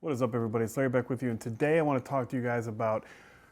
What is up, everybody? It's Larry back with you, and today I want to talk to you guys about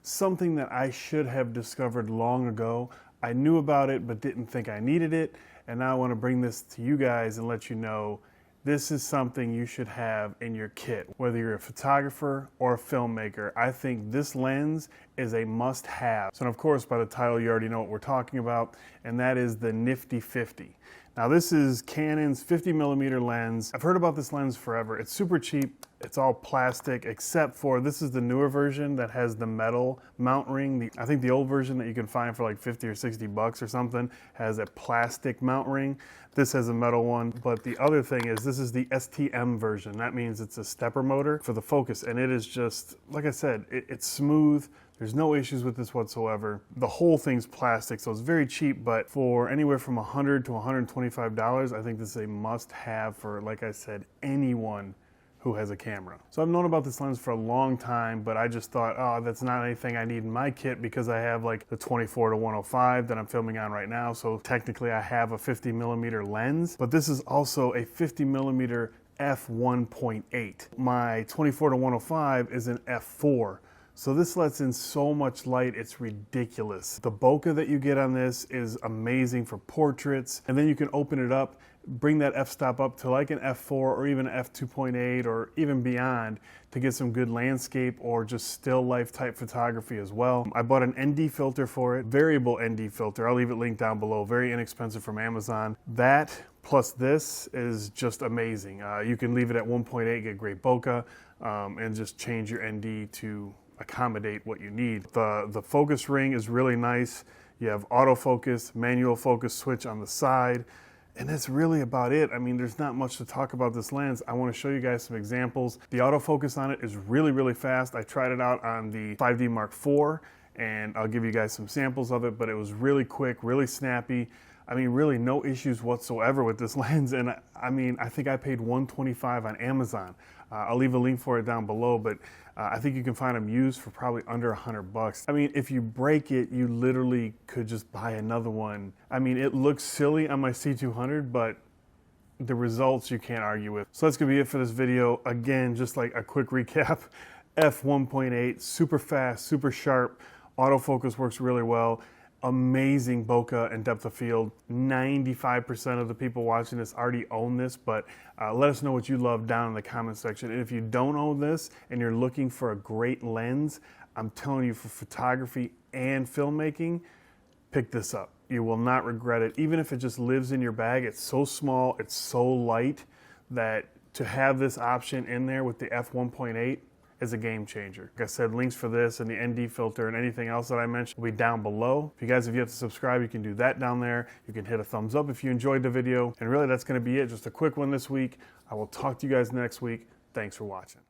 something that I should have discovered long ago. I knew about it but didn't think I needed it, and now I want to bring this to you guys and let you know this is something you should have in your kit. Whether you're a photographer or a filmmaker, I think this lens is a must-have. So, and of course, by the title, you already know what we're talking about, and that is the Nifty 50. Now, this is Canon's 50mm lens. I've heard about this lens forever. It's super cheap. It's all plastic, except for this is the newer version that has the metal mount ring. I think the old version that you can find for like 50 or 60 bucks or something has a plastic mount ring. This has a metal one, but the other thing is this is the STM version. That means it's a stepper motor for the focus, and it is just, like I said, it's smooth. There's no issues with this whatsoever. The whole thing's plastic, so it's very cheap, but for anywhere from $100 to $125, I think this is a must-have for, like I said, anyone who has a camera. So I've known about this lens for a long time, but I just thought, oh, that's not anything I need in my kit because I have like the 24 to 105 that I'm filming on right now. So technically I have a 50mm lens, but this is also a 50mm f1.8. My 24 to 105 is an f4. So this lets in so much light, it's ridiculous. The bokeh that you get on this is amazing for portraits, and then you can open it up, bring that f-stop up to like an f4 or even f2.8 or even beyond to get some good landscape or just still life type photography as well. I bought an ND filter for it, variable ND filter. I'll leave it linked down below, very inexpensive from Amazon. That plus this is just amazing. You can leave it at 1.8, get great bokeh, and just change your ND to accommodate what you need. The focus ring is really nice. You have autofocus, manual focus switch on the side, and that's really about it. I mean, there's not much to talk about this lens. I want to show you guys some examples. The autofocus on it is really, really fast. I tried it out on the 5D Mark IV, and I'll give you guys some samples of it, but it was really quick, really snappy. I mean, really no issues whatsoever with this lens, and I mean, I think I paid $125 on Amazon. I'll leave a link for it down below, but I think you can find them used for probably under $100. I mean, if you break it, you literally could just buy another one. I mean, it looks silly on my C200, but the results you can't argue with. So that's gonna be it for this video. Again, just like a quick recap, f1.8, super fast, super sharp, autofocus works really well. Amazing bokeh and depth of field. 95% of the people watching this already own this, but let us know what you love down in the comment section. And if you don't own this and you're looking for a great lens, I'm telling you, for photography and filmmaking, pick this up. You will not regret it. Even if it just lives in your bag, it's so small, it's so light that to have this option in there with the f1.8 is a game changer. Like I said, links for this and the ND filter and anything else that I mentioned will be down below. If you guys have yet to subscribe, you can do that down there. You can hit a thumbs up if you enjoyed the video. And really, that's gonna be it. Just a quick one this week. I will talk to you guys next week. Thanks for watching.